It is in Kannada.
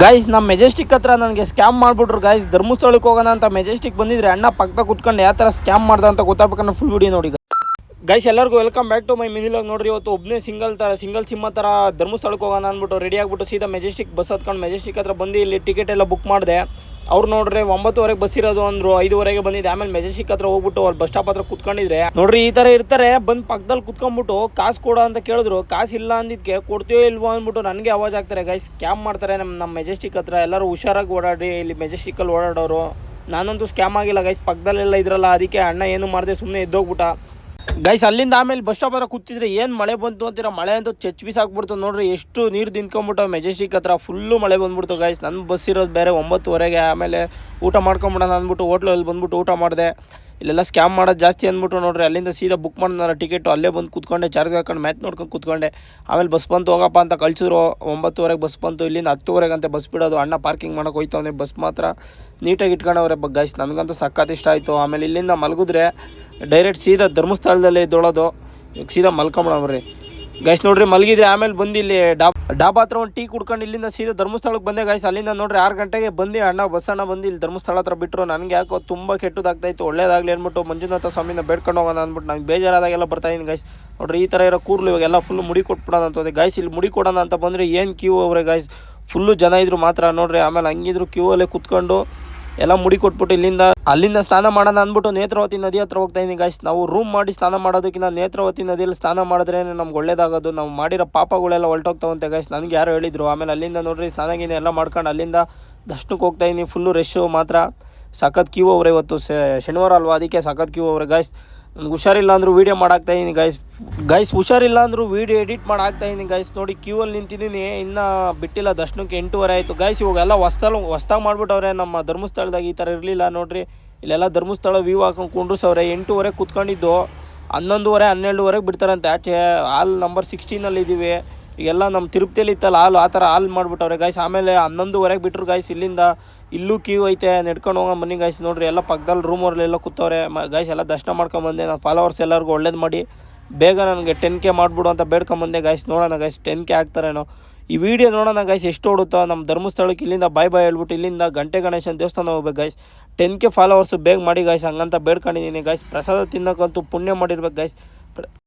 ಗೈಸ್ ನಮ್ಮ ಮೆಜೆಸ್ಟಿಕ್ ಹತ್ರ ನನಗೆ ಸ್ಕ್ಯಾಮ್ ಮಾಡಿಬಿಟ್ರು ಗೈಸ್. ಧರ್ಮಸ್ಥಳಕ್ಕೆ ಹೋಗೋಣ ಅಂತ ಮೆಜೆಸ್ಟಿಕ್ ಬಂದಿದ್ರೆ ಅಣ್ಣ ಪಕ್ಕದಾಗ ಕುತ್ಕೊಂಡು ಯಾವ ಥರ ಸ್ಕ್ಯಾಮ್ ಮಾಡ್ದ ಅಂತ ಗೊತ್ತಾಗಬೇಕನ್ನ ಫುಲ್ ವಿಡಿಯೋ ನೋಡಿ ಗೈಸ್. ಎಲ್ಲರಿಗೂ ವೆಲ್ಕಮ್ ಬ್ಯಾಕ್ ಟು ಮೈ ಮಿನಿಲಾಗ್. ನೋಡ್ರಿ ಇವತ್ತು ಒಬ್ಬನೇ ಸಿಂಗಲ್ ಸಿಂಹ ಥರ ಧರ್ಮಸ್ಥಳಕ್ಕೆ ಹೋಗೋಣ ಅಂದ್ಬಿಟ್ಟು ರೆಡಿ ಆಗಿಬಿಟ್ಟು ಸೀದಾ ಮೆಜೆಸ್ಟಿಕ್ ಬಸ್ ಹತ್ಕೊಂಡು ಮೆಜೆಸ್ಟಿಕ್ ಹತ್ರ ಬಂದು ಇಲ್ಲಿ ಟಿಕೆಟ್ ಎಲ್ಲ ಬುಕ್ ಮಾಡಿದೆ. ಅವ್ರು ನೋಡ್ರಿ 9:30 ಬಸ್ ಇರೋದು ಅಂದರು, 5:30 ಬಂದಿದ್ದೆ. ಆಮೇಲೆ ಮೆಜೆಸ್ಟಿಕ್ ಹತ್ರ ಹೋಗ್ಬಿಟ್ಟು ಅವ್ರು ಬಸ್ ಸ್ಟಾಪ್ ಹತ್ರ ಕುತ್ಕೊಂಡಿದ್ರೆ ನೋಡ್ರಿ ಈ ಥರ ಇರ್ತಾರೆ. ಬಂದು ಪಕ್ಕದಲ್ಲಿ ಕುತ್ಕೊಂಡ್ಬಿಟ್ಟು ಕಾಸು ಕೊಡೋ ಅಂತ ಕೇಳಿದ್ರು. ಕಾಸು ಇಲ್ಲ ಅಂದಿದ್ದಕ್ಕೆ ಕೊಡ್ತೀವೋ ಇಲ್ವೋ ಅಂದ್ಬಿಟ್ಟು ನನಗೆ ಅವಾಜ್ ಆಗ್ತಾರೆ ಗೈಸ್. ಸ್ಕ್ಯಾಮ್ ಮಾಡ್ತಾರೆ ನಮ್ಮ ಮೆಜೆಸ್ಟಿಕ್ ಹತ್ರ. ಎಲ್ಲರೂ ಹುಷಾರಾಗಿ ಓಡಾಡಿ, ಇಲ್ಲಿ ಮೆಜೆಸ್ಟಿಕಲ್ಲಿ ಓಡಾಡೋರು. ನಾನಂತೂ ಸ್ಕ್ಯಾಮ್ ಆಗಿಲ್ಲ ಗೈಸ್. ಪಕ್ಕದಲ್ಲೆಲ್ಲ ಇದ್ರಲ್ಲ, ಅದಕ್ಕೆ ಅಣ್ಣ ಏನು ಮಾಡಿದೆ ಸುಮ್ಮನೆ ಎದ್ದೋಗ್ಬಿಟ್ಟ ಗೈಸ್. ಅಲ್ಲಿಂದ ಆಮೇಲೆ ಬಸ್ ಸ್ಟಾಪ್ ಹತ್ರ ಕೂತಿದ್ರೆ ಏನು ಮಳೆ ಬಂತು ಅಂತೀರ. ಮಳೆ ಅಂತೂ ಬಿಸಾಕ್ಬಿಡ್ತು. ನೋಡ್ರಿ ಎಷ್ಟು ನೀರು ನಿಂತ್ಕೊಂಡ್ಬಿಟ್ಟು ಮೆಜೆಸ್ಟಿಕ್ ಹತ್ರ ಫುಲ್ಲು ಮಳೆ ಬಂದ್ಬಿಡ್ತು ಗೈಸ್. ನನ್ನ ಬಸ್ ಇರೋದು ಬೇರೆ 9:30. ಆಮೇಲೆ ಊಟ ಮಾಡ್ಕೊಂಬಿಡೋಣ ಅಂದ್ಬಿಟ್ಟು ಹೋಟ್ಲಲ್ಲಿ ಬಂದ್ಬಿಟ್ಟು ಊಟ ಮಾಡಿದೆ. ಇಲ್ಲೆಲ್ಲ ಸ್ಕ್ಯಾಮ್ ಮಾಡೋದು ಜಾಸ್ತಿ ಅಂದ್ಬಿಟ್ಟು ನೋಡ್ರಿ ಅಲ್ಲಿಂದ ಸೀದಾ ಬುಕ್ ಮಾಡಿದ್ನಲ್ಲ ಟಿಕೆಟು, ಅಲ್ಲೇ ಬಂದು ಕೂತ್ಕೊಂಡೆ, ಚಾರ್ಜ್ ಹಾಕೊಂಡು ಮ್ಯಾಚ್ ನೋಡ್ಕೊಂಡು ಕೂತ್ಕೊಂಡೆ. ಆಮೇಲೆ ಬಸ್ ಬಂತು ಹೋಗಪ್ಪ ಅಂತ ಕಳಿಸಿದ್ರು. 9:30 ಬಸ್ ಬಂತು. ಇಲ್ಲಿಂದ 10:00 ಅಂತ ಬಸ್ ಬಿಡೋದು. ಅಣ್ಣ ಪಾರ್ಕಿಂಗ್ ಮಾಡೋಕೆ ಹೋಯ್ತವನೆ. ಬಸ್ ಮಾತ್ರ ನೀಟಾಗಿ ಇಟ್ಕೊಂಡವ್ರೆ ಗೈಸ್. ನನಗಂತೂ ಸಖತ್ ಇಷ್ಟ ಆಯಿತು. ಆಮೇಲೆ ಇಲ್ಲಿಂದ ಮಲಗಿದ್ರೆ ಡೈರೆಕ್ಟ್ ಸೀದಾ ಧರ್ಮಸ್ಥಳದಲ್ಲೇ ಇದ್ದೊಳೋದು. ಈಗ ಸೀದಾ ಮಲ್ಕೊಂಬಿಡವ್ರಿ ಗೈಸ್. ನೋಡ್ರಿ ಮಲಗಿದ್ರೆ ಆಮೇಲೆ ಬಂದು ಇಲ್ಲಿ ಡಾಬಾ ಹತ್ರ ಒಂದು ಟೀ ಕುಡ್ಕೊಂಡು ಇಲ್ಲಿಂದ ಸೀದಾ ಧರ್ಮಸ್ಥಳಕ್ಕೆ ಬಂದೆ ಗೈಸ್. ಅಲ್ಲಿಂದ ನೋಡ್ರಿ 6 ಗಂಟೆಗೆ ಬಂದು ಬಸ್ ಅಣ್ಣ ಬಂದು ಇಲ್ಲಿ ಧರ್ಮಸ್ಥಳ ಹತ್ರ ಬಿಟ್ಟರು. ನನಗೆ ಯಾಕೋ ತುಂಬ ಕೆಟ್ಟದಾಗ್ತಾಯಿತ್ತು. ಒಳ್ಳೇದಾಗಲಿ ಅಂದ್ಬಿಟ್ಟು ಮಂಜುನಾಥ ಸ್ವಾಮಿನ ಬೇಡ್ಕೊಂಡು ಹೋಗೋಣ ಅಂದ್ಬಿಟ್ಟು ನಂಗೆ ಬೇಜಾರಾದಾಗೆಲ್ಲ ಬರ್ತಾಯಿದ್ದೀನಿ ಗೈಸ್. ನೋಡ್ರಿ ಈ ಥರ ಇರೋ ಕೂರ್ಲು ಇವಾಗೆಲ್ಲ ಫುಲ್ಲು ಮುಡಿ ಕೊಟ್ಬಿಡೋಣ ಅಂತಂದೆ ಗೈಸ್. ಇಲ್ಲಿ ಮುಡಿ ಕೊಡೋಣ ಅಂತ ಬಂದರೆ ಏನು ಕ್ಯೂ ಅವ್ರೆ ಗೈಸ್. ಫುಲ್ಲು ಜನ ಇದ್ರು ಮಾತ್ರ ನೋಡ್ರಿ. ಆಮೇಲೆ ಹಂಗಿದ್ರು ಕ್ಯೂ ಅಲ್ಲೇ ಕುತ್ಕೊಂಡು ಎಲ್ಲ ಮುಡಿ ಕೊಟ್ಬಿಟ್ಟು ಅಲ್ಲಿಂದ ಸ್ನಾನ ಮಾಡೋಣ ಅಂದ್ಬಿಟ್ಟು ನೇತ್ರಾವತಿ ನದಿ ಹತ್ರ ಹೋಗ್ತಾಯಿದ್ದೀನಿ ಗೈಸ್. ನಾವು ರೂಮ್ ಮಾಡಿ ಸ್ನಾನ ಮಾಡೋದಕ್ಕಿಂತ ನೇತ್ರಾವತಿ ನದಿಯಲ್ಲಿ ಸ್ನಾನ ಮಾಡಿದ್ರೆ ನಮ್ಗೆ ಒಳ್ಳೇದಾಗೋದು. ನಾವು ಮಾಡಿರೋ ಪಾಪಗಳೆಲ್ಲ ಹೊಲ್ಟೋಗ್ತಾವಂತೆ ಗೈಸ್. ನನಗೆ ಯಾರು ಹೇಳಿದ್ರು. ಆಮೇಲೆ ಅಲ್ಲಿಂದ ನೋಡ್ರಿ ಸ್ನಾನಗಿನ ಎಲ್ಲ ಮಾಡ್ಕೊಂಡು ಅಲ್ಲಿಂದ ದರ್ಶನಕ್ಕೆ ಹೋಗ್ತಾಯಿದ್ದೀನಿ. ಫುಲ್ಲು ರಶ್ಶು ಮಾತ್ರ. ಸಖತ್ ಕ್ಯೂ ಅವ್ರೆ. ಇವತ್ತು ಶನಿವಾರ ಅಲ್ವಾ, ಅದಕ್ಕೆ ಸಖತ್ ಕ್ಯೂ ಅವ್ರೆ ಗೈಸ್. ನನಗೆ ಹುಷಾರಿಲ್ಲ ಅಂದರೂ ವೀಡಿಯೋ ಮಾಡಾಕ್ತಾಯಿದ್ದೀನಿ ಗೈಸ್. ಹುಷಾರಿಲ್ಲ ಅಂದರೂ ವೀಡಿಯೋ ಎಡಿಟ್ ಮಾಡಾಕ್ತಾಯಿದ್ದೀನಿ ಗೈಸ್. ನೋಡಿ ಕ್ಯೂ ಅಲ್ಲಿ ನಿಂತಿದ್ದೀನಿ, ಇನ್ನೂ ಬಿಟ್ಟಿಲ್ಲ ದರ್ಶನಕ್ಕೆ. 8:30 ಆಯಿತು ಗೈಸ್. ಇವಾಗೆಲ್ಲ ಹೊಸ್ದಾಗಿ ಮಾಡ್ಬಿಟ್ಟವ್ರೆ ನಮ್ಮ ಧರ್ಮಸ್ಥಳದಾಗ. ಈ ಥರ ಇರಲಿಲ್ಲ ನೋಡ್ರಿ. ಇಲ್ಲೆಲ್ಲ ಧರ್ಮಸ್ಥಳ ವ್ಯೂ ಹಾಕೊಂಡು ಕುಂಡ್ರಿಸವ್ರೆ. 8:30 ಕೂತ್ಕೊಂಡಿದ್ದು 11:30 12:00 ಬಿಡ್ತಾರಂತೆ ಆಚೆ. ಹಾಲ್ ನಂಬರ್ 16 ಇದ್ದೀವಿ. ಈಗೆಲ್ಲ ನಮ್ಮ ತಿರುಪತಿಯಲ್ಲಿ ಇತ್ತಲ್ಲ ಹಾಲು, ಆ ಥರ ಹಾಲು ಮಾಡಿಬಿಟ್ಟವ್ರೆ ಗೈಸ್. ಆಮೇಲೆ 11:30 ಬಿಟ್ಟರು ಗೈಸ್. ಇಲ್ಲೂ ಕ್ಯೂ ಐತೆ, ನಡ್ಕೊಂಡು ಹೋಗೋಣ ಬನ್ನಿ ಗೈಸ್. ನೋಡ್ರಿ ಎಲ್ಲ ಪಕ್ಕದಲ್ಲಿ ರೂಮವರೆಲ್ಲ ಕೂತವ್ರೆ ಗೈಸ್. ಎಲ್ಲ ದರ್ಶನ ಮಾಡ್ಕೊಂಬಂದೆ. ನಾನು ಫಾಲೋವರ್ಸ್ ಎಲ್ಲರಿಗೂ ಒಳ್ಳೇದು ಮಾಡಿ ಬೇಗ ನನಗೆ 10K ಮಾಡಿಬಿಡು ಅಂತ ಬೇಡ್ಕೊಂಬಂದೆ ಗೈಸ್. ನೋಡೋಣ ಗೈಸ್ 10K ಆಗ್ತಾರೇನೋ. ಈ ವಿಡಿಯೋ ನೋಡೋಣ ಗೈಸ್ ಎಷ್ಟು ಓಡುತ್ತೋ. ನಮ್ಮ ಧರ್ಮಸ್ಥಳಕ್ಕೆ ಇಲ್ಲಿಂದ ಬಾಯ್ ಹೇಳ್ಬಿಟ್ಟು ಇಲ್ಲಿಂದ ಗಂಟೆ ಗಣೇಶನ ದೇವಸ್ಥಾನ ಹೋಗ್ಬೇಕು ಗೈಸ್. 10K ಫಾಲೋವರ್ಸು ಬೇಗ ಮಾಡಿ ಗೈಸ್, ಹಂಗಂತ ಬೇಡ್ಕೊಂಡಿದ್ದೀನಿ ಗೈಸ್. ಪ್ರಸಾದ ತಿನ್ನೋಕ್ಕಂತೂ ಪುಣ್ಯ ಮಾಡಿರ್ಬೇಕು ಗೈಸ್.